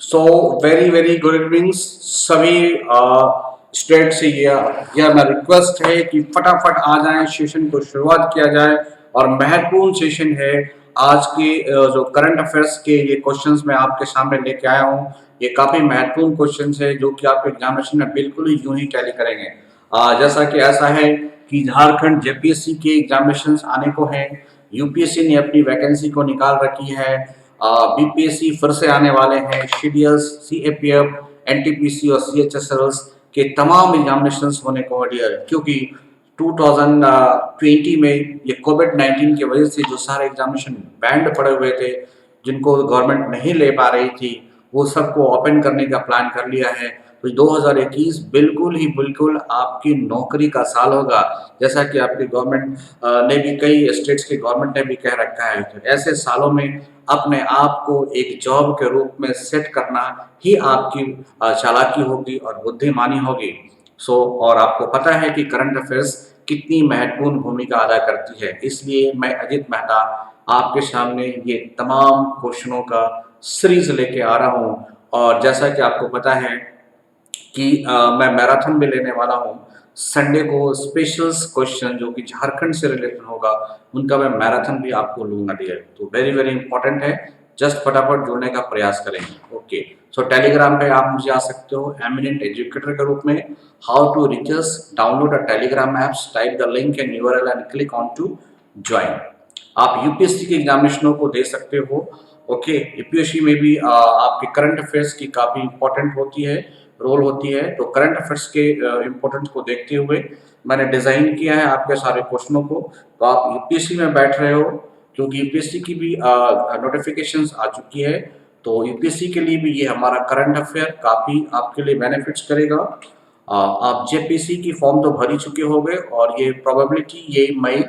So very very good evening सभी student से यह मेरा रिक्वेस्ट है कि फटाफट आ जाएं, सेशन को शुरुआत किया जाए। और महत्वपूर्ण सेशन है आज के जो करंट अफेयर्स के ये क्वेश्चंस मैं आपके सामने लेके आया हूँ। ये काफी महत्वपूर्ण क्वेश्चंस है जो कि आपके एग्जामिनेशन में बिल्कुल ही यूं ही टैली करेंगे। जैसा कि ऐसा है कि झारखंड जेपीएससी के एग्जामिनेशन आने को हैं, यूपीएससी ने अपनी वैकेंसी को निकाल रखी है, बीपीएससी फिर से आने वाले हैं, सीडीएस, सीएपीएफ, एनटीपीसी और सीएचएसएल के तमाम एग्जामिनेशन होने को है, क्योंकि 2020 में ये कोविड-19 की वजह से जो सारे एग्जामिनेशन बैंड पड़े हुए थे, जिनको गवर्नमेंट नहीं ले पा रही थी, वो सबको ओपन करने का प्लान कर लिया है। तो 2021 बिल्कुल आपकी नौकरी का साल होगा, जैसा कि आपकी गवर्नमेंट ने भी, कई स्टेट्स के गवर्नमेंट ने भी कह रखा है। तो ऐसे सालों में अपने आप को एक जॉब के रूप में सेट करना ही आपकी चालाकी होगी और बुद्धिमानी होगी। और आपको पता है कि करंट अफेयर्स कितनी महत्वपूर्ण भूमिका अदा करती है, इसलिए मैं अजित मेहता आपके सामने ये तमाम क्वेश्चनों का सीरीज लेके आ रहा हूँ। और जैसा कि आपको पता है कि मैं मैराथन भी लेने वाला हूँ। संडे को स्पेशल क्वेश्चन जो कि झारखंड से रिलेटेड होगा, उनका मैं मैराथन भी आपको लूंगा डियर। तो वेरी वेरी इंपॉर्टेंट है, जस्ट फटाफट जुड़ने का प्रयास करेंगे। ओके, सो टेलीग्राम पे आप मुझे आ सकते हो एमिनेंट एजुकेटर के रूप में। How to reach us, download a Telegram apps, type the link in URL and click on to join. आप यूपीएससी के एग्जामिनेशनों को दे सकते हो। ओके, यूपीएससी में भी आपके करंट अफेयर्स की काफ़ी इंपॉर्टेंट होती है, रोल होती है। तो करंट अफेयर्स के इम्पोर्टेंस को देखते हुए मैंने डिज़ाइन किया है आपके सारे क्वेश्चनों को। तो आप यूपीएससी में बैठ रहे हो, क्योंकि यूपीएससी की भी नोटिफिकेशंस आ चुकी है। तो यूपीएससी के लिए भी ये हमारा करंट अफेयर काफ़ी आपके लिए बेनिफिट्स करेगा। आप जेपीसी की फॉर्म तो भर ही चुके होंगे और ये प्रोबेबिलिटी ये मई,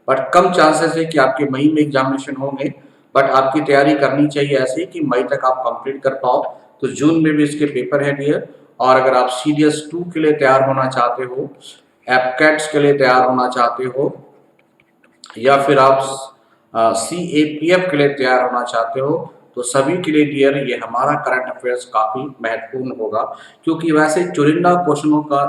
बट कम चांसेस है कि आपके मई में एग्जामिनेशन होंगे। बट आपकी तैयारी करनी चाहिए ऐसे कि मई तक आप कंप्लीट कर पाओ। तो जून में भी इसके पेपर है डियर। और अगर आप सीडीएस 2 के लिए तैयार होना चाहते हो, एपकैट्स के लिए तैयार होना चाहते हो, या फिर आप सीएपीएफ के लिए तैयार होना चाहते हो, तो सभी के लिए डियर ये हमारा करंट अफेयर्स काफ़ी महत्वपूर्ण होगा, क्योंकि वैसे चुनिंदा क्वेश्चनों का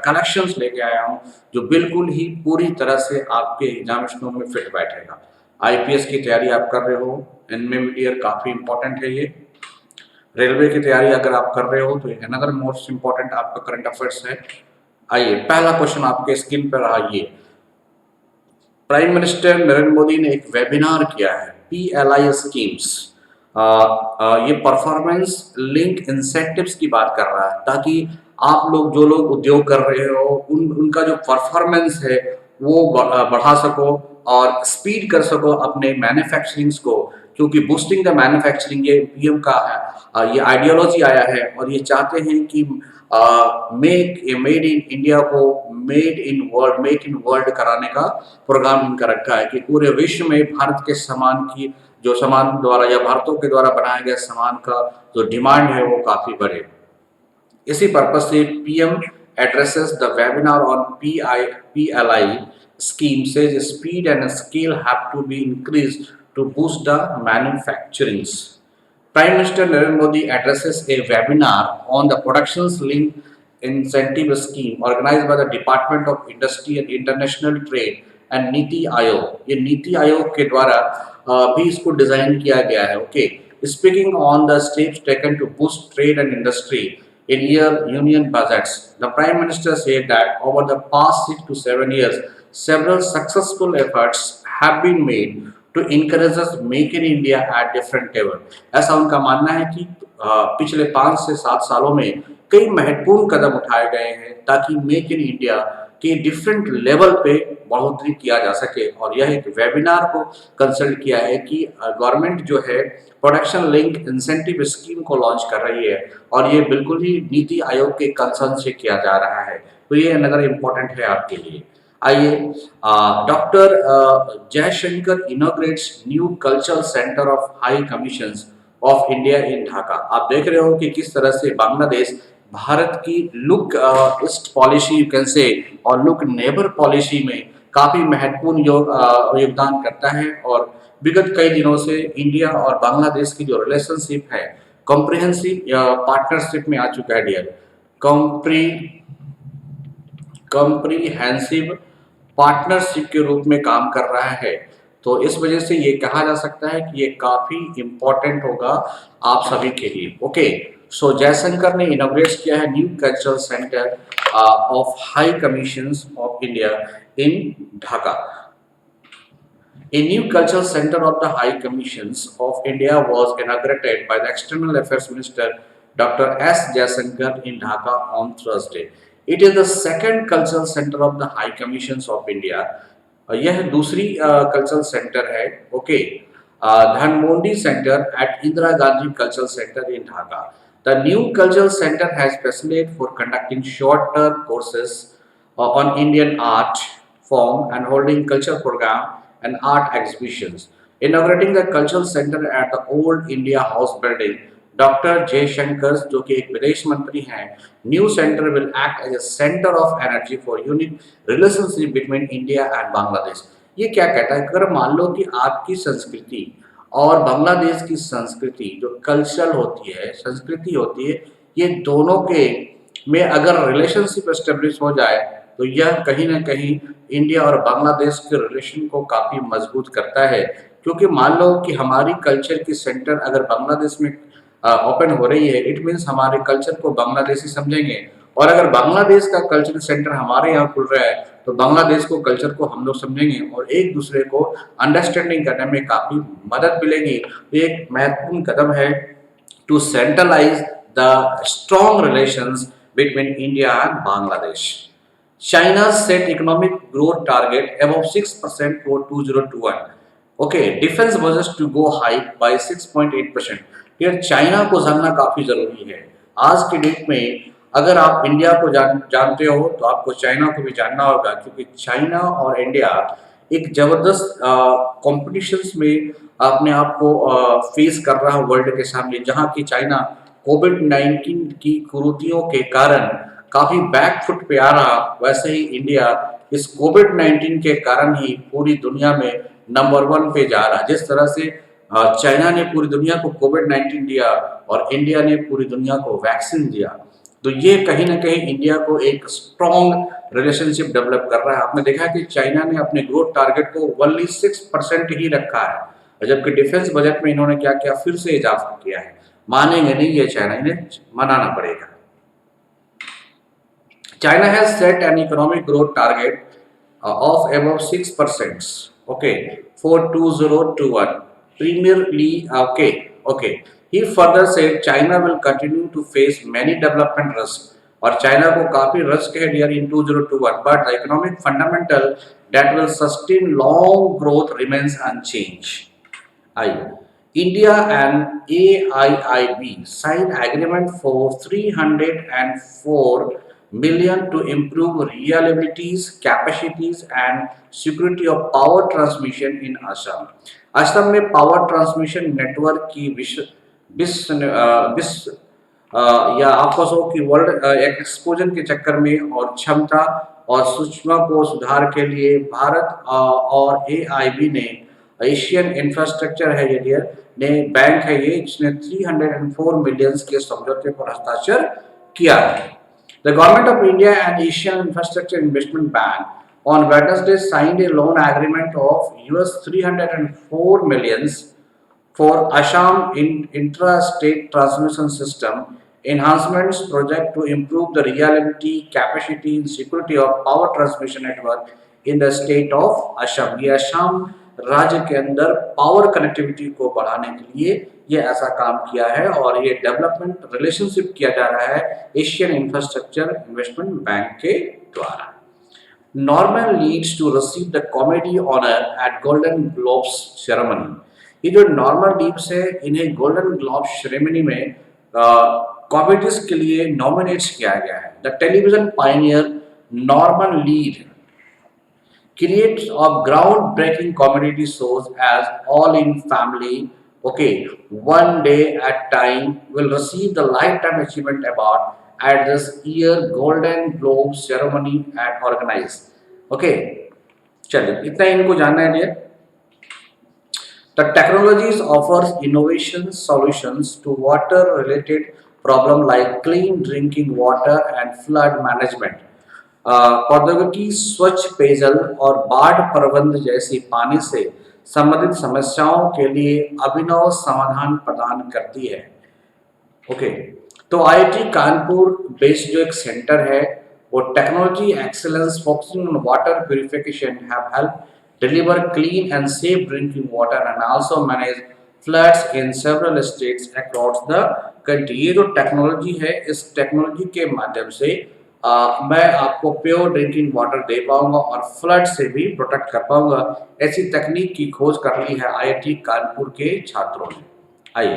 कलेक्शंस लेके आया हूँ जो बिल्कुल ही पूरी तरह से आपके एग्जामिनेशनों में फिट बैठेगा। आईपीएस की तैयारी आप कर रहे हो, इनमें भी डियर काफ़ी इंपॉर्टेंट है ये। रेलवे की तैयारी अगर आप कर रहे हो तो अनदर मोस्ट इम्पॉर्टेंट आपका करंट अफेयर्स है। आइए, पहला क्वेश्चन आपके स्क्रीन पर रहा। ये प्राइम मिनिस्टर नरेंद्र मोदी ने एक वेबिनार किया है पीएलआई स्कीम्स। ये परफॉर्मेंस लिंक इंसेंटिव्स की बात कर रहा है, ताकि आप लोग, जो लोग उद्योग कर रहे हो, उनका जो परफॉर्मेंस है वो बढ़ा सको और स्पीड कर सको अपने मैन्युफैक्चरिंग्स को, क्योंकि बूस्टिंग द मैन्युफैक्चरिंग ये पीएम का है। ये आइडियोलॉजी आया है और ये चाहते हैं कि मेड इन इंडिया को मेक इन वर्ल्ड कराने का प्रोग्राम इनका रखा है कि पूरे विश्व में भारत के सामान की, जो सामान द्वारा या भारतों के द्वारा बनाए गए सामान का जो डिमांड है वो काफी बढ़े। इसी पर्पज से PM addresses the webinar on PLI scheme, says speed and scale have to be increased to boost the manufacturing. Prime Minister Narendra Modi addresses a webinar on the productions linked incentive scheme organized by the Department of Industry and International Trade and NITI Aayog. ये नीति आयोग के द्वारा भी इसको design किया गया है। Okay, speaking on the steps taken to boost trade and industry in your union budgets, the Prime Minister said that over the past 6 to 7 years, several successful efforts have been made to encourage us make in India at different level. ऐसा उनका मानना है कि पिछले 5 से 7 सालों में कई महत्वपूर्ण कदम उठाए गए हैं ताकि मेक इन इंडिया के डिफरेंट लेवल पे बढ़ोतरी किया जा सके। और यह एक वेबिनार को कंसल्ट किया है कि गवर्नमेंट जो है प्रोडक्शन लिंक इंसेंटिव स्कीम को लॉन्च कर रही है और ये बिल्कुल ही नीति आयोग के कंसर्न से किया जा रहा है। तो ये अनदर इम्पोर्टेंट है आपके लिए। आइए, doctor Jaishankar inaugurates new cultural centre of high commissions of India in Dhaka. आप देख रहे हो कि किस तरह से बांग्लादेश भारत की look east policy you can say और लुक नेबर पॉलिसी में काफी महत्वपूर्ण योगदान करता है। और विगत कई दिनों से इंडिया और बांग्लादेश की जो रिलेशनशिप है कॉम्प्रिहेंसिव पार्टनरशिप में आ चुका है डियर, कॉम्प्रिहेंसिव पार्टनरशिप के रूप में काम कर रहा है। तो इस वजह से ये कहा जा सकता है कि ये काफी इंपॉर्टेंट होगा आप सभी के लिए। ओके, सो जयशंकर ने इनॉग्रेट किया है new cultural centre of high commissions of India in Dhaka. A new cultural center of the High Commissions of India was inaugurated by the External Affairs Minister Dr. S. Jaishankar in Dhaka on Thursday. It is the second cultural center of the High Commissions of India. यह दूसरी cultural centre है। Okay, Dhanmondi Center at Indira Gandhi Cultural Center in Dhaka. The new cultural center has facilities for conducting short-term courses on Indian art form and holding cultural program and art exhibitions. Inaugurating the cultural center at the Old India House building, Dr. Jaishankar, जो कि एक विदेश मंत्री हैं, new center will act as a center of energy for unique relationship between India and Bangladesh. ये क्या कहता है? अगर मान लो कि आपकी संस्कृति और बांग्लादेश की संस्कृति जो कल्चरल होती है, संस्कृति होती है, ये दोनों के में अगर रिलेशनशिप एस्टेब्लिश हो जाए तो यह कहीं ना कहीं इंडिया और बांग्लादेश के रिलेशन को काफ़ी मजबूत करता है। क्योंकि मान लो कि हमारी कल्चर की सेंटर अगर बांग्लादेश में ओपन हो रही है, इट मीन्स हमारे कल्चर को बांग्लादेशी समझेंगे, और अगर बांग्लादेश का कल्चरल सेंटर हमारे यहाँ खुल रहा है तो बांग्लादेश को कल्चर को हम लोग समझेंगे और एक दूसरे को अंडरस्टैंडिंग करने में काफ़ी मदद मिलेगी। तो एक महत्वपूर्ण कदम है to centralise the strong relations between India and Bangladesh. China set economic growth target above 6% for 2021. Okay, defense budgets to go high by 6.8%. यार चाइना को जानना काफी जरूरी है। आज के डेट में अगर आप इंडिया को जानते हो तो आपको चाइना को भी जानना होगा, क्योंकि चाइना और इंडिया एक जबरदस्त कॉम्पिटिशन्स में अपने आप को फेस कर रहा है वर्ल्ड के सामने, जहां की चाइना कोविड-19 की कुरीतियों के कारण काफी बैकफुट पे आ रहा, वैसे ही इंडिया इस कोविड-19 के कारण ही पूरी दुनिया में नंबर 1 पे जा रहा। जिस तरह से चाइना ने पूरी दुनिया को कोविड-19 दिया और इंडिया ने पूरी दुनिया को वैक्सीन दिया, तो ये कहीं ना कहीं इंडिया को एक स्ट्रॉन्ग रिलेशनशिप डेवलप कर रहा है। आपने देखा कि चाइना ने अपने ग्रोथ टारगेट को ओनली 6% ही रखा है, जबकि डिफेंस बजट में इन्होंने क्या किया, फिर से इजाफा किया है। मानेंगे नहीं ये चाइना, इन्हें मनाना पड़ेगा। China has set an economic growth target of above 6%. Okay, for 2021. Premier Lee, okay. He further said China will continue to face many development risks. और चाइना को काफी रिस्क है dear in 2021, but the economic fundamental that will sustain long growth remains unchanged. India and AIIB signed agreement for 304 million to improve reliabilities, capacities and security of power transmission in Assam. Assam में power transmission network की या आपसों की world exposure के चक्कर में और क्षमता और सूक्ष्म को सुधार के लिए भारत और AIB ने एशियन इंफ्रास्ट्रक्चर है ये ने बैंक है ये, जिसने 304 मिलियन के समझौते पर हस्ताक्षर किया है। The Government of India and Asian Infrastructure Investment Bank on Wednesday signed a loan agreement of $304 million for Assam Intra-State Transmission System Enhancements Project to improve the reliability, capacity and security of power transmission network in the state of Assam. ये असम राज्य के अंदर power connectivity को बढ़ाने के लिए ये ऐसा काम किया है और ये डेवलपमेंट रिलेशनशिप किया जा रहा है एशियन इंफ्रास्ट्रक्चर इन्वेस्टमेंट बैंक के द्वारा। Norman Leeds to receive the comedy honour at Golden Globes ceremony. ये जो नॉर्मन लीड्स है, इन्हें गोल्डन ग्लोब्स सेरेमनी में कॉमेडीज के लिए नॉमिनेट किया गया है। The television pioneer Norman Lead creates of groundbreaking comedy shows as All in Family, okay, One Day at Time will receive the Lifetime Achievement Award at this year Golden Globe ceremony at organized. Okay, चलिए इतना इनको जानना है dear. The technologies offers innovation solutions to water related problem like clean drinking water and flood management. प्रौद्योगिकी स्वच्छ पेयजल और बाढ़ प्रबंध जैसी पानी से संबंधित समस्याओं के लिए अभिनव समाधान प्रदान करती है। ओके, तो आईआईटी कानपुर बेस्ड जो एक सेंटर है वो technology excellence focusing on water purification have help deliver clean and safe drinking water and also manage floods in several states across the country. ये जो टेक्नोलॉजी है, इस टेक्नोलॉजी के माध्यम से मैं आपको प्योर ड्रिंकिंग वाटर दे पाऊंगा और फ्लड से भी प्रोटेक्ट कर पाऊंगा। ऐसी तकनीक की खोज कर ली है आईआईटी कानपुर के छात्रों ने। आइए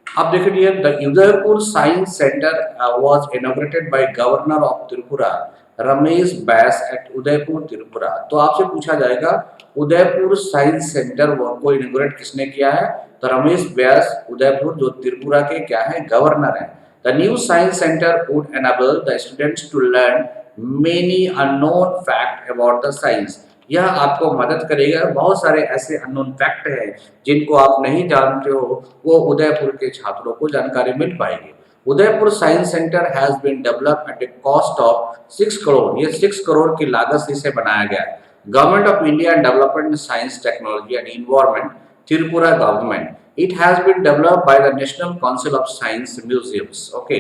अब देखिए, the Udaipur science centre was inaugurated by governor of Tripura Ramesh Bais at Udaipur Tripura. तो आपसे पूछा जाएगा उदयपुर साइंस सेंटर को इनॉग्रेट किसने किया है? तो रमेश बैस, उदयपुर जो त्रिपुरा के क्या है, गवर्नर है। The new science centre would enable the students to learn many unknown fact about the science. यह आपको मदद करेगा, बहुत सारे ऐसे अननोन फैक्ट हैं जिनको आप नहीं जानते हो, वो उदयपुर के छात्रों को जानकारी मिल पाएगी। Udaipur science centre has been develop at a cost of 6 crore. ये 6 करोड़ की लागत से इसे बनाया गया है। Government of India development science technology and environment, Tripura government. It has been developed by the National Council of Science Museums. Okay,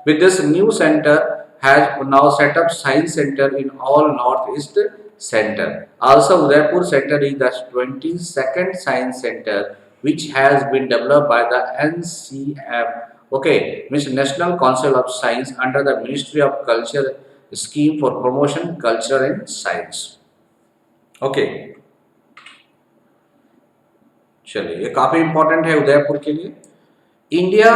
with this new center has now set up science center in all Northeast Center. Also, Udaipur Center is the 22nd science center which has been developed by the NCM. Okay, means National Council of Science under the Ministry of Culture scheme for promotion culture and science. Okay. चलिए, ये काफी important है उदयपुर के लिए। India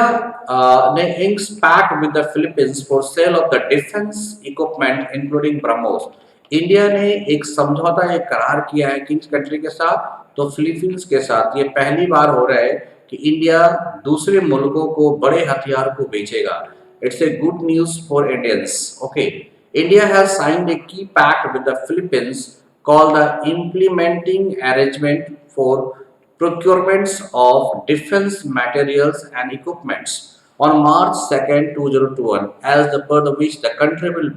ने inks pact with the Philippines for sale of the defence equipment including BrahMos. India ने एक समझौता, एक करार किया है किस कंट्री के साथ? तो फिलीपींस के साथ। ये पहली बार हो रहा है कि इंडिया दूसरे मुल्कों को बड़े हथियार को बेचेगा। It's a good news for Indians. Okay, India has signed a key pact with the Philippines called the implementing arrangement for procurements of defense materials and equipments on March 2nd, 2021, as the per which the country will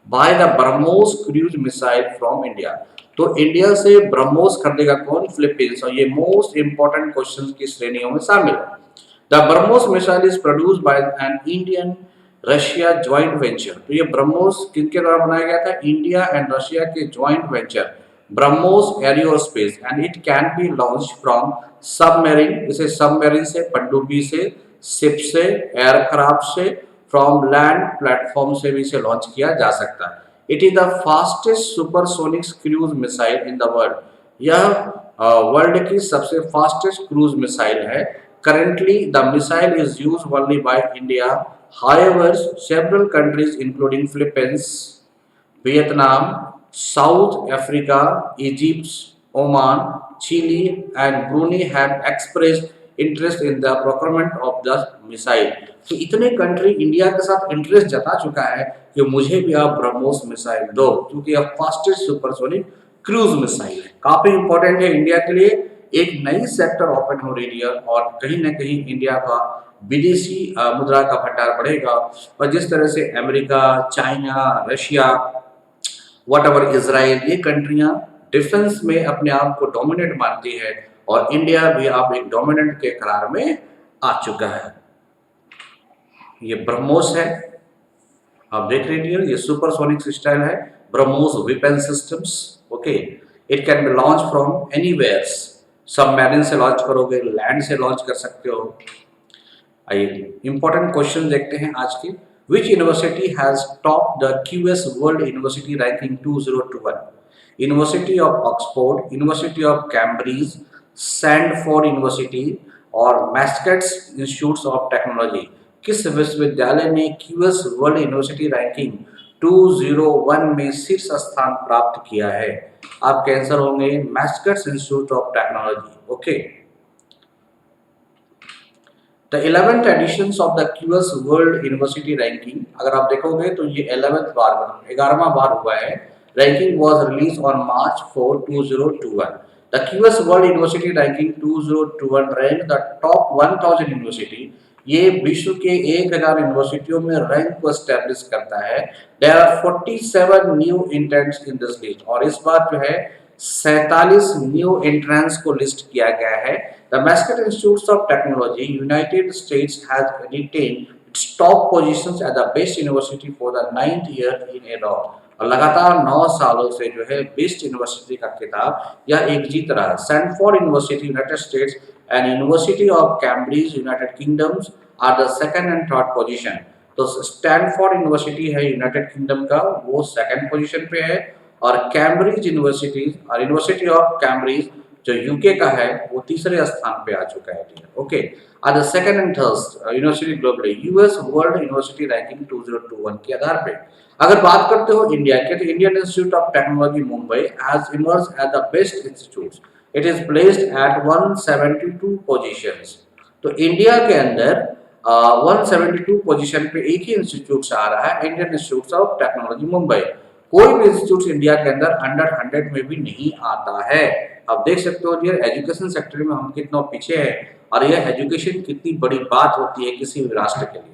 buy the BrahMos cruise missile from India. तो India से ब्रह्मोस खरीदेगा कौन? Philippines. और ये most important questions की श्रेणियों में शामिल है। The BrahMos missile is produced by an Indian Russia joint venture. तो ये ब्रह्मोस किनके द्वारा बनाया गया था? इंडिया एंड रशिया के joint venture BrahMos aerospace, and it can be launch from submarine. इसे सबमरीन से, पनडुब्बी से, शिप से, एयरक्राफ्ट से, फ्रॉम लैंड प्लेटफॉर्म से भी इसे लॉन्च किया जा सकता है। It is the fastest supersonic cruise missile in the world. यह वर्ल्ड की सबसे फास्टेस्ट क्रूज मिसाइल है। Currently the missile is used only by India. However several countries including Philippines, Vietnam, South Africa, Egypt, Oman, Chile and Brunei have expressed interest in the procurement of the missile. तो इतने country India के साथ interest जता चुका है कि मुझे भी आप ब्रह्मोस मिसाइल दो, क्योंकि यह फास्टेस्ट सुपरसोनिक क्रूज मिसाइल है। काफी इंपॉर्टेंट है इंडिया के लिए। एक नई सेक्टर ओपन हो रही है और कहीं ना कहीं इंडिया का विदेशी मुद्रा का भंडार बढ़ेगा। और जिस तरह से America, China, Russia, whatever Israel, ये कंट्रियां डिफेंस में अपने आप को डोमिनेट मानती है और इंडिया भी अब एक डोमिनेंट के करार में आ चुका है। ये ब्रह्मोस है, आप देख लीजिए, ये सुपरसोनिक सिस्टम है BrahMos weapon systems. Okay, it can be launch from anywhere. Submarine से लॉन्च करोगे, लैंड से लॉन्च कर सकते हो। आइए इंपॉर्टेंट क्वेश्चन देखते हैं आज के। Which university has topped the QS World University Ranking 2021? University of Oxford, University of Cambridge, Stanford University और Massachusetts Institutes of Technology। किस विश्वविद्यालय ने QS World University Ranking 2021 में शीर्ष स्थान प्राप्त किया है? आपके आंसर होंगे Massachusetts institute of technology. Okay, The 11th editions of the QS World University Ranking, अगर आप देखोगे तो ये 11वां बार हुआ है ranking was released on March 4, 2021. The QS World University Ranking 2021 ranked the top 1000 university. ये विश्व के 1000 यूनिवर्सिटियों में रैंक को एस्टेब्लिश करता है। There are 47 new entrants in this list, और इस बार जो है 47 न्यू एंट्रेंस को लिस्ट किया गया है। The mascot institute of technology united states has retain its top positions at the best university for the 9th year in a row, और लगातार 9 सालों से जो है बेस्ट यूनिवर्सिटी का खिताब यह एक जीत रहा है। Sanford university united states and university of Cambridge united kingdoms are the second and third position. तो स्टैनफोर्ड यूनिवर्सिटी है यूनाइटेड किंगडम का, वो सेकंड पोजीशन पे है, और कैम्ब्रिज यूनिवर्सिटी और यूनिवर्सिटी ऑफ कैम्ब्रिज जो यूके का है वो तीसरे स्थान पे आ चुका है। Okay, are the second and third university globally US world university ranking 2021 के आधार पे। अगर बात करते हो इंडिया के, तो Indian institute of technology Mumbai has emerged as the best institute. It is placed at 172 positions. तो इंडिया के अंदर 172 पोजीशन पे एक ही इंस्टीट्यूट से आ रहा है, Indian institute of technology Mumbai. कोई भी इंस्टीट्यूट इंडिया के अंदर अंडर 100 में भी नहीं आता है। आप देख सकते हो डियर, एजुकेशन सेक्टर में हम कितना पीछे हैं, और यह एजुकेशन कितनी बड़ी बात होती है किसी भी राष्ट्र के लिए।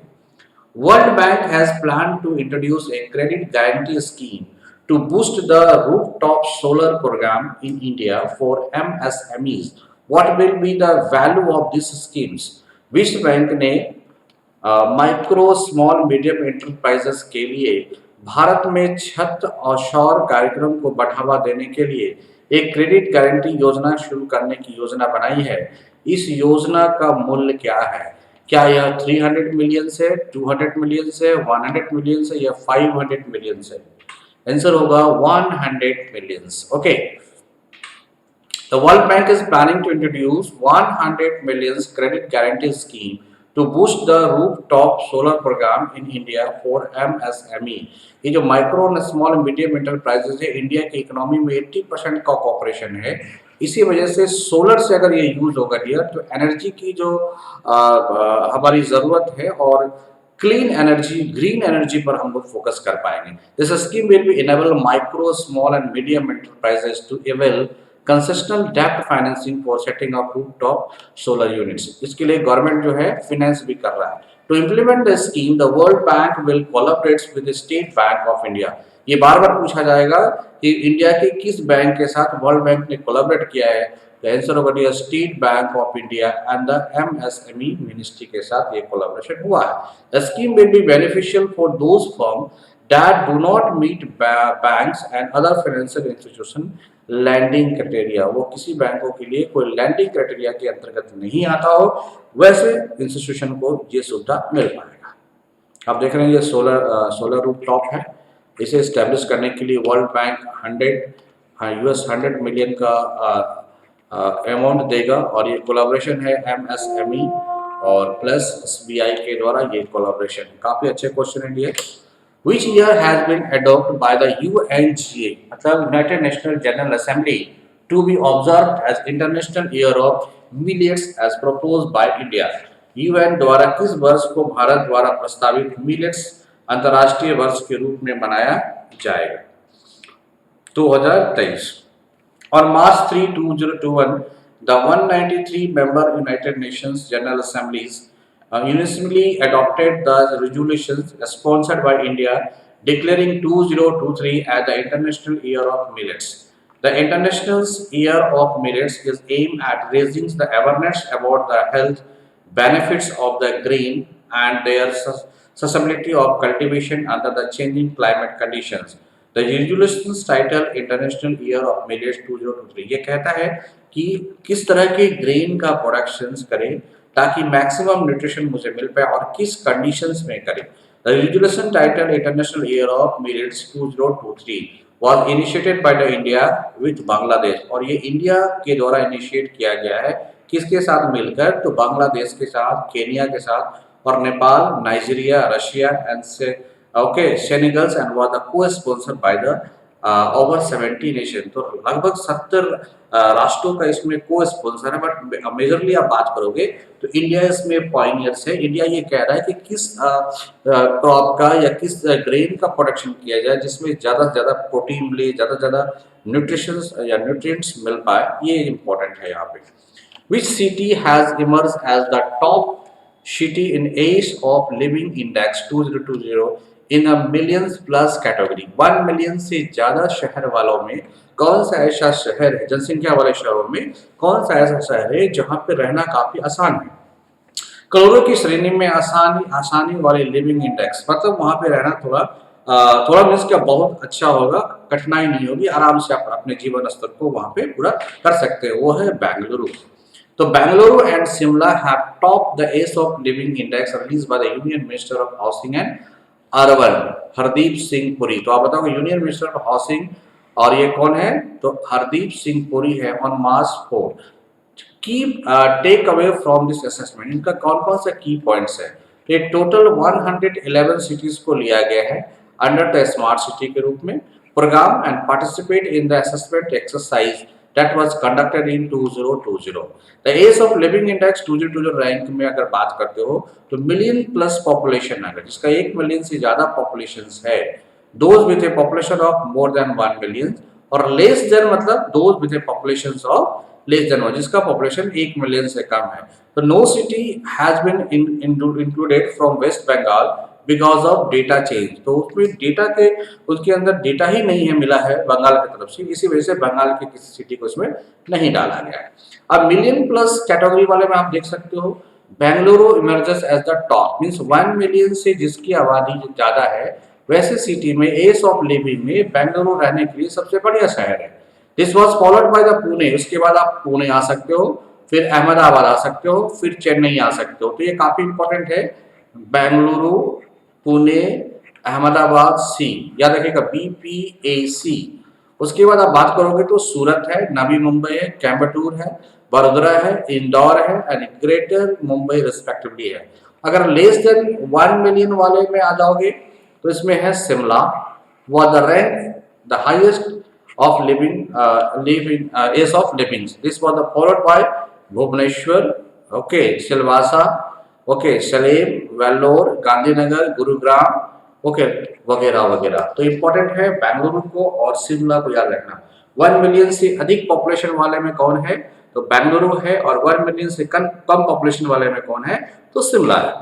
World Bank has planned to introduce a credit guarantee scheme to boost the rooftop solar program in India for MSMEs. What will be the value of these schemes? विश्व बैंक ने माइक्रो स्मॉल मीडियम एंटरप्राइजेस के लिए भारत में छत और सौर कार्यक्रम को बढ़ावा देने के लिए एक क्रेडिट गारंटी योजना शुरू करने की योजना बनाई है। इस योजना का मूल्य क्या है? क्या यह 300 मिलियन से, 200 मिलियन से, 100 मिलियन से या 500 मिलियन से? आंसर होगा 100 millions. Okay, the World Bank is planning to introduce 100 millions credit guarantee scheme to boost the rooftop solar program in India for MSME। ये जो माइक्रो और स्मॉल मीडियम एंटरप्राइजेज है, India की economy में 80% का corporation है। इसी वजह से सोलर से अगर ये यूज होगा डियर, तो एनर्जी की जो हमारी ज़रूरत है और क्लीन एनर्जी, ग्रीन एनर्जी पर हम लोग फोकस कर पाएंगे। This scheme will be enable micro small and medium enterprises to avail concessional डेप्ट financing for setting up rooftop solar units. इसके लिए गवर्नमेंट जो है फाइनेंस भी कर रहा है। To implement the scheme, the world bank will collaborate with the state bank of India. ये बार बार पूछा जाएगा कि इंडिया के किस बैंक के साथ वर्ल्ड बैंक ने कोलैबोरेट किया है। द आंसर होगा dear state bank of India and the MSME ministry के साथ ये कोलैबोरेशन हुआ है। The scheme will be beneficial for those firm that do not meet banks and other financial institution lending criteria। वो किसी बैंकों के लिए कोई लैंडिंग क्राइटेरिया के अंतर्गत नहीं आता हो, वैसे इंस्टीट्यूशन को ये सुविधा मिल पाएगा। आप देख रहे हैं ये सोलर रूफटॉप है। इसे इस्टेब्लिश करने के लिए वर्ल्ड बैंक $100 मिलियन का अमाउंट देगा, और ये कोलैबोरेशन है एमएसएमई और प्लस एसबीआई के द्वारा ये कोलैबोरेशन। काफ़ी अच्छे क्वेश्चन है ये। Which year has been adopted by the UNGA, मतलब United National General Assembly, to be observed as International Year of Millets as proposed by India। UN द्वारा किस वर्ष को भारत द्वारा प्रस्तावित मिलेट्स अंतर्राष्ट्रीय वर्ष के रूप में मनाया जाएगा? 2023। On March 3, 2021, the 193 member United Nations General Assemblies unanimously adopted the resolutions sponsored by India declaring 2023 as the International Year of Millets। The International Year of Millets is aimed at raising the awareness about the health benefits of the grain and their sustainability of cultivation under the changing climate conditions। The resolutions titled International Year of Millets 2023 ये कहता है कि किस तरह के grain का production करें ताकि मैक्सिमम न्यूट्रिशन मुझे मिल पाए और किस कंडीशंस में करें। The resolution title international year of millets 2023 was initiated by the India with Bangladesh, और ये इंडिया के द्वारा इनिशिएट किया गया है। किसके साथ मिलकर? तो बांग्लादेश के साथ, केनिया के साथ, और Nepal, Nigeria, Russia and Senegals, and was the co-sponsored by the over 70 nation, तो लगभग 70 राष्ट्रों का इसमें को स्पॉन्सर है। बट मेजरली आप बात करोगे तो इंडिया इसमें पॉइनियर्स है। इंडिया ये कह रहा है कि किस क्रॉप का या किस ग्रेन का प्रोडक्शन किया जाए जिसमें ज़्यादा से ज़्यादा प्रोटीन मिले, ज़्यादा से ज़्यादा न्यूट्रिशंस या न्यूट्रिएंट्स मिल पाए, ये इम्पोर्टेंट है यहाँ पे। Which city has emerged as the top city in Ease of Living Index 2020 in a millions plus category? 1 million से ज़्यादा शहर वालों में कौन सा ऐसा शहर है, जनसंख्या वाले शहरों में कौन सा ऐसा शहर है जहाँ पे रहना काफ़ी आसान है? करोड़ों की श्रेणी में आसानी वाले लिविंग इंडेक्स, मतलब वहाँ पे रहना थोड़ा मीन्स क्या बहुत अच्छा होगा, कठिनाई नहीं होगी, आराम से आप अपने जीवन स्तर को वहाँ पे पूरा कर सकते हैं, वो है बेंगलुरु। तो Bengaluru and Shimla have top the S of living index release by the union minister of housing and urban Hardeep Singh Puri. तो आप बताओ यूनियन मिनिस्टर ऑफ हाउसिंग और ये कौन है, तो हरदीप सिंह पुरी है on March 4। Key takeaway from this assessment, इनका कौन कौन सा की पॉइंट्स है? तो एक टोटल 111 सिटीज को लिया गया है अंडर द स्मार्ट सिटी के रूप में programme and participate in the assessment exercise that was conducted in 2020. The Ace of Living Index 2020 rank में अगर बात करते हो तो मिलियन प्लस पॉपुलेशन है, जिसका 1 मिलियन से ज्यादा पॉपुलेशन है, those with a population of more than 1 million, और लेस देन मतलब those with a population of less than 1, जिसका पॉपुलेशन 1 मिलियन से कम है। तो no city has been included from West Bengal because of data change. तो उसमें डेटा के उसके अंदर डेटा ही नहीं है मिला है बंगाल की तरफ से, इसी वजह से बंगाल की किसी सिटी को इसमें नहीं डाला गया है। अब मिलियन प्लस कैटेगरी वाले में आप देख सकते हो Bengaluru emerges as the top, means 1 million से जिसकी आबादी ज्यादा है वैसे सिटी में एस ऑफ लिविंग में बेंगलुरु रहने के लिए सबसे बढ़िया शहर है। This was followed by the Pune, उसके बाद आप पुणे आ सकते हो, फिर अहमदाबाद आ सकते हो, फिर चेन्नई आ सकते हो। तो ये काफी इंपॉर्टेंट है, बेंगलुरु, पुणे, अहमदाबाद, सी, याद रखिएगा BPAC। उसके बाद आप बात करोगे तो सूरत है, नवी मुंबई है, कोयम्बटूर है, बड़ोदरा है, इंदौर है एंड ग्रेटर मुंबई रिस्पेक्टिवली है। अगर लेस देन 1 मिलियन वाले में आ जाओगे तो इसमें है शिमला, वो the rank the highest of ace of living. This was followed by Bhubaneswar, okay, Silvassa, okay, Salem, Vellore, Gandhinagar, Gurugram, okay, वगैरह वगैरह। तो इंपॉर्टेंट है बेंगलुरु को और शिमला को याद रखना। 1 मिलियन से अधिक पॉपुलेशन वाले में कौन है, तो बेंगलुरु है, और 1 मिलियन से कम पॉपुलेशन वाले में कौन है, तो शिमला है।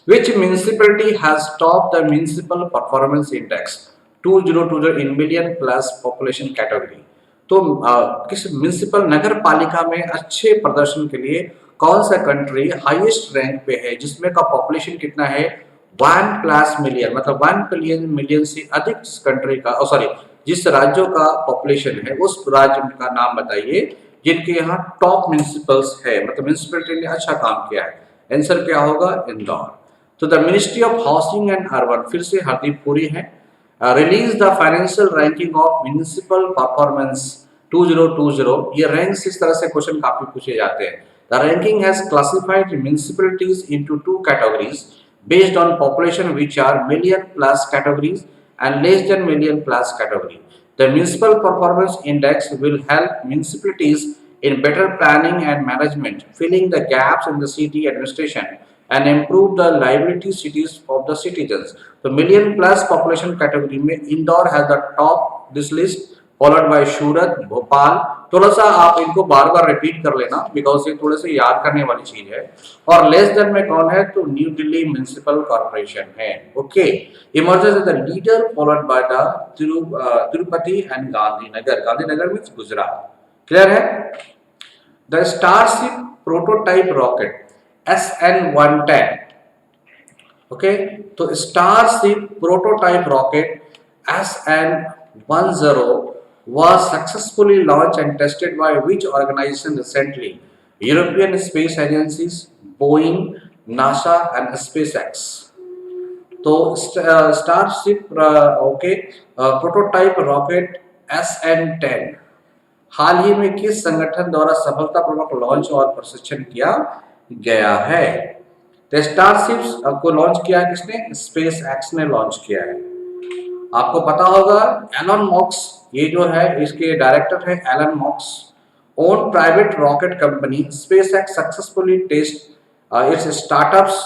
Which municipality has topped the municipal performance index 2020 in million plus population category? तो किस म्यूनिसिपल नगर पालिका में अच्छे प्रदर्शन के लिए कौन सा कंट्री हाईएस्ट रैंक पे है, जिसमें का पॉपुलेशन कितना है 1+ मिलियन, मतलब 1 मिलियन से अधिक जिस कंट्री का सॉरी जिस राज्यों का पॉपुलेशन है उस राज्य का नाम बताइए जिनके यहाँ टॉप म्यूनिसिपल्स है, मतलब म्यूनिसिपैलिटी ने अच्छा काम किया है। आंसर क्या होगा, इंदौर। तो the ministry of housing and urban, फिर से हरदीप पुरी है, release the financial ranking of municipal performance 2020। ये रैंक इस तरह से क्वेश्चन काफी पूछे जाते हैं। The ranking has classified municipalities into 2 categories based on population, which are million plus categories and less than million plus category. The municipal performance index will help municipalities in better planning and management, filling the gaps in the city administration and improve the livability cities of the citizens. So million plus population category में Indore has the top this list, followed by सूरत, भोपाल। थोड़ा सा आप इनको बार बार repeat कर लेना because ये थोड़े से याद करने वाली चीज है। और लेस देन में कौन है, तो न्यू दिल्ली म्युनिसिपल कॉर्पोरेशन है, okay. Emerges as the leader followed by the Tirupati and Gandhinagar, Gandhinagar means Gujarat. Clear है। The starship prototype rocket SN-110, okay, तो starship prototype rocket SN-10 was successfully launched and tested by which organization recently? European Space Agencies, Boeing, NASA and SpaceX. तो starship okay prototype rocket SN-10 हाल ही में किस संगठन द्वारा सफलतापूर्वक launch और प्रशिक्षण किया गया है? तो स्टारशिप को लॉन्च किया है किसने? SpaceX ने लॉन्च किया है। आपको पता होगा एलन मस्क, ये जो है इसके डायरेक्टर है Elon Musk, own private rocket company SpaceX successfully test its startup's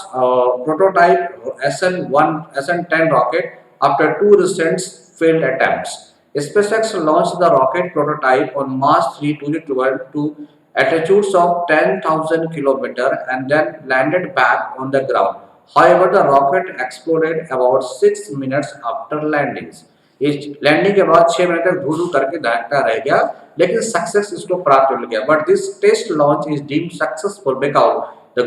prototype SN10 rocket after two recent failed attempts. SpaceX launched the rocket prototype on March 3, 2012 to altitudes of 10,000 km and then landed back on the ground. However, the rocket exploded about 6 minutes after landings. इस landing के बाद 6 minute तक धू धू करके दागता रह गया, लेकिन सक्सेस इसको प्राप्त हो गया. But this test launch is deemed successful because the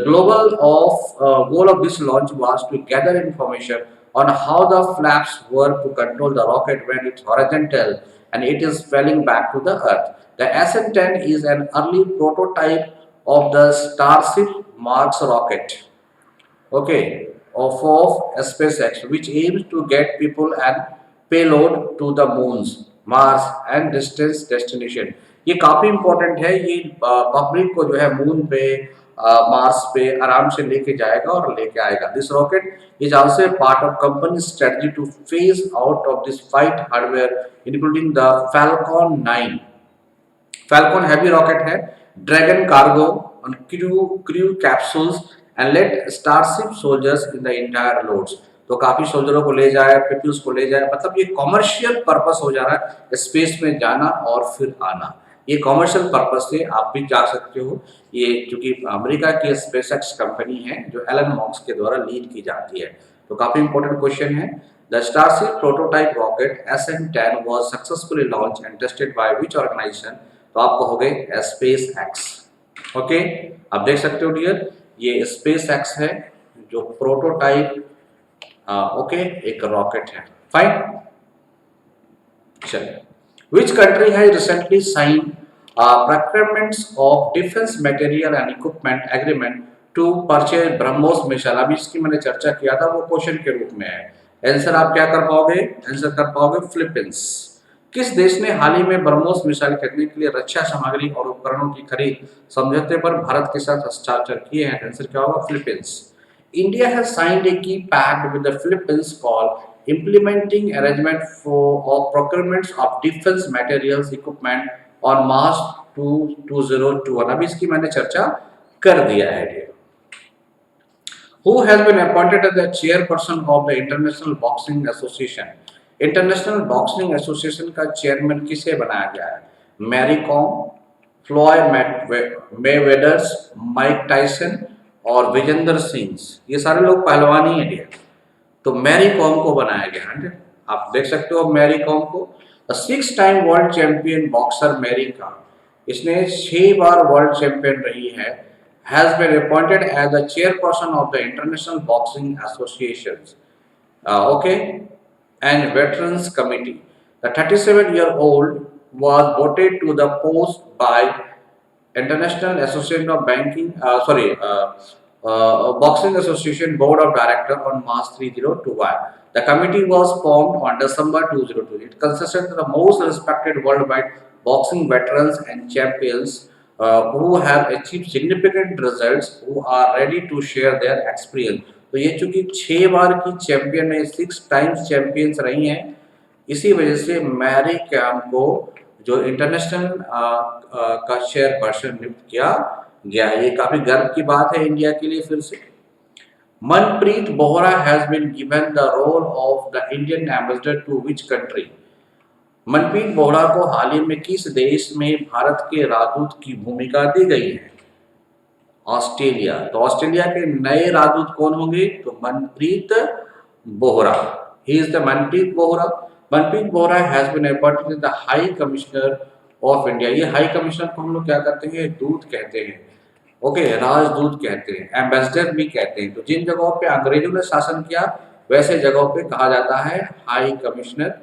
goal of this launch was to gather information on how the flaps work to control the rocket when it's horizontal and it is falling back to the earth. The SN10 is an early prototype of the Starship Mars rocket, okay, of SpaceX, which aims to get people and payload to the moons, Mars and distance destination. ये काफी important है, ये public को जो है moon पे Mars पे आराम से लेके जाएगा और लेके आएगा. This rocket is also part of company strategy to phase out of this fight hardware including the Falcon 9. Falcon Heavy rocket है, Dragon cargo on crew capsules and let Starship soldiers in the entire loads. तो काफी सोल्जरों को ले जाए, peoples को ले जाए, मतलब ये कॉमर्शियल पर्पस हो जा रहा है स्पेस में जाना और फिर आना. ये कॉमर्शियल पर्पस से आप भी जा सकते हो. ये क्योंकि अमेरिका की स्पेसएक्स कंपनी है जो एलन मस्क के द्वारा लीड की जाती है. तो काफी इंपॉर्टेंट क्वेश्चन है. The starship prototype rocket SN10 was successfully launched and tested by which organization? तो आपको हो गए स्पेस एक्स. ओके, आप देख सकते हो डियर, ये स्पेस एक्स है जो प्रोटोटाइप ओके एक रॉकेट है. फाइन, चलिए. Which country has recently sign procurements of defence material and equipment agreement to purchase BrahMos missile? अभी इसकी मैंने चर्चा किया था, वो क्वेश्चन के रूप में है. आंसर आप क्या कर पाओगे? आंसर कर पाओगे फिलीपींस. किस देश ने हाल ही में ब्रह्मोस मिसाइल खरीदने के लिए रक्षा सामग्री और उपकरणों की खरीद समझौते पर भारत के साथ हस्ताक्षर किए हैं? आंसर क्या होगा? Philippines. India has signed a key pact with the Philippines called implementing arrangement of procurements of defence materials equipment on March 2021. अभी इसकी मैंने चर्चा कर दिया है. Who has been appointed as the chairperson of the International Boxing Association? International Boxing Association का chairman किसे बनाया गया है? Mary Kom, Floyd Mayweathers, Mike Tyson और विजेंदर सिंह. ये सारे लोग पहलवान ही हैं. तो मैरी कॉम को बनाया गया. आप देख सकते हो मैरी कॉम को. 6 time world champion boxer Mary Kom, इसने 6 बार वर्ल्ड चैंपियन रही है, has been appointed as the chairperson of the International Boxing Association. Okay, and Veterans Committee. The 37-year-old was voted to the post by International Association of Boxing Association Board of Directors on March 3021. The committee was formed on December 2002. It consisted of the most respected worldwide boxing veterans and champions who have achieved significant results, who are ready to share their experience. तो ये चूंकि 6 बार की champion है, 6 times champions रही हैं, इसी वजह से मैरी कॉम को जो इंटरनेशनल का चेयरपर्सन नियुक्त किया गया. ये काफी गर्व की बात है इंडिया के लिए. फिर से Manpreet Bohra has been given the role of the Indian ambassador to which country? Manpreet Bohra को हाल ही में किस देश में भारत के राजदूत की भूमिका दी गई है? ऑस्ट्रेलिया. तो ऑस्ट्रेलिया के नए राजदूत कौन होंगे? तो Manpreet Bohra. He is the Manpreet Bohra. Manpreet Bohra has been appointed the high commissioner of India. ये हाई कमिश्नर को हम लोग क्या कहते हैं? दूत कहते हैं. ओके, राजदूत कहते हैं, एम्बेसडर भी कहते हैं. तो जिन जगहों पे अंग्रेजों ने शासन किया वैसे जगहों पे कहा जाता है हाई कमिश्नर.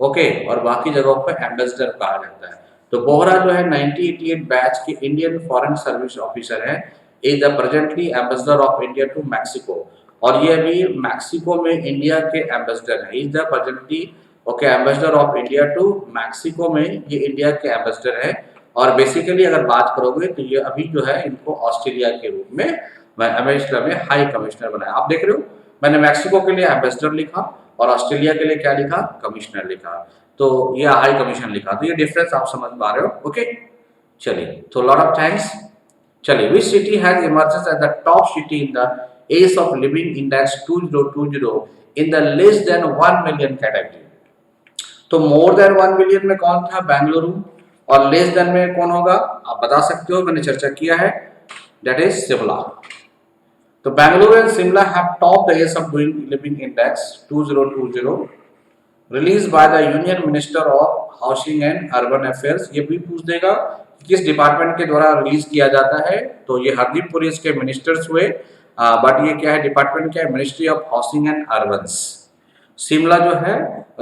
ओके, और बाकी जगहों पे एम्बेसडर कहा जाता है. तो बोहरा जो है 1988 बैच के इंडियन फॉरेन सर्विस ऑफिसर है. Is the presently ambassador of India to Mexico. और ये अभी मैक्सिको में इंडिया के एम्बेसडर है. Is the presently okay ambassador of India to Mexico में ये इंडिया के एम्बेसडर है. और बेसिकली अगर बात करोगे तो ये अभी जो है इनको ऑस्ट्रेलिया के रूप में एम्बेसडर में हाई कमिश्नर बनाया. आप देख रहे हो मैंने मैक्सिको के लिए एम्बेसडर लिखा और ऑस्ट्रेलिया के लिए क्या लिखा, कमिश्नर लिखा, तो ये हाई कमीशन लिखा। तो ये डिफरेंस आप समझ पा रहे हो। ओके, चलिए, तो लॉट ऑफ थैंक्स। चलिए, which city has emerges at the top city in the ease of living index 2020 in the less than 1 million category. तो मोर देन 1 मिलियन में कौन था, बेंगलुरु, और लेस देन में कौन होगा, आप बता सकते हो, मैंने चर्चा किया है, दैट इज शिमला। तो Bengaluru and Shimla have top the ease of doing living index 2020 release by the union minister of housing and urban affairs. ये भी पूछ देगा किस डिपार्टमेंट के द्वारा रिलीज किया जाता है, तो ये हरदीप पुरी इसके मिनिस्टर्स हुए, बट ये क्या है, डिपार्टमेंट क्या है, ministry of housing and urbans. Shimla जो है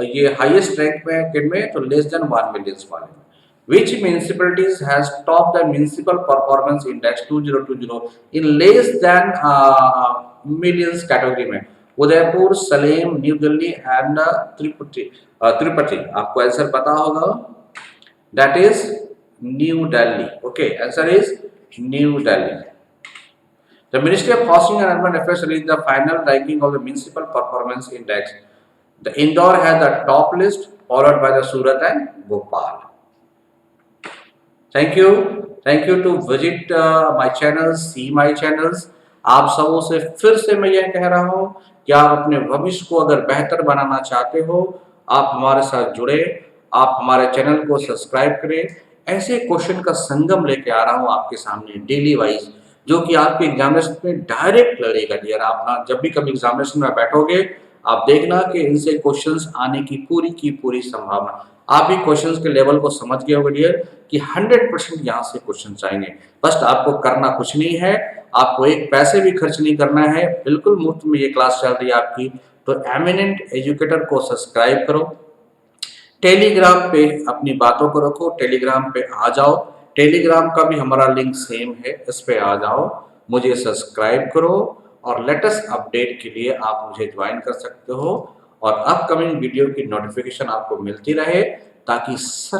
ये हाईएस्ट रैंक में है, किन में, तो लेस देन 1 मिलियन वाले। Which municipalities has topped the municipal performance index 2020 in less than millions category में, उदयपुर, सलेम, न्यू दिल्ली एंड त्रिपुटी। आपको आंसर पता होगा, that is new Delhi. Okay, answer is new Delhi. The Ministry of Housing and Urban Affairs released the final ranking of the municipal performance index. The Indore has the top list, followed by the Surat and Bhopal. Thank you to visit my channels, see my channels। आप सबों से फिर से मैं यह कह रहा हूँ कि आप अपने भविष्य को अगर बेहतर बनाना चाहते हो, आप हमारे साथ जुड़े, आप हमारे चैनल को सब्सक्राइब करें। ऐसे क्वेश्चन का संगम लेके आ रहा हूँ आपके सामने डेली वाइज, जो कि आपके एग्जामिनेशन में डायरेक्ट लड़ेगा डियर। आप ना जब भी कभी एग्जामिनेशन में बैठोगे, आप देखना कि इनसे क्वेश्चंस आने की पूरी संभावना। आप भी क्वेश्चंस के लेवल को समझ गए होंगे डियर कि 100% यहाँ से क्वेश्चंस आएंगे। बस आपको करना कुछ नहीं है, आपको एक पैसे भी खर्च नहीं करना है, बिल्कुल मुफ्त में ये क्लास चल रही है आपकी। तो एमिनेंट एजुकेटर को सब्सक्राइब करो, टेलीग्राम पे अपनी बातों को रखो, टेलीग्राम पे आ जाओ, टेलीग्राम का भी हमारा लिंक सेम है, इस पे आ जाओ, मुझे सब्सक्राइब करो और लेटेस्ट अपडेट के लिए आप मुझे ज्वाइन कर सकते हो और अपकमिंग वीडियो की नोटिफिकेशन आपको मिलती रहे, ताकि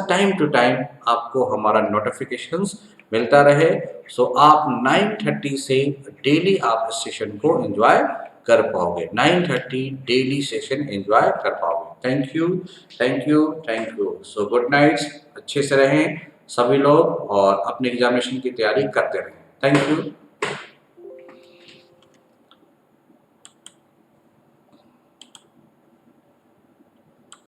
टाइम टू टाइम आपको हमारा नोटिफिकेशंस मिलता रहे। सो आप 9:30 से डेली आप इस सेशन को एंजॉय कर पाओगे, 9:30 डेली सेशन एंजॉय कर पाओगे। Thank you. So good night, अच्छे से रहें सभी लोग और अपने एग्जामिनेशन की तैयारी करते रहें। Thank you.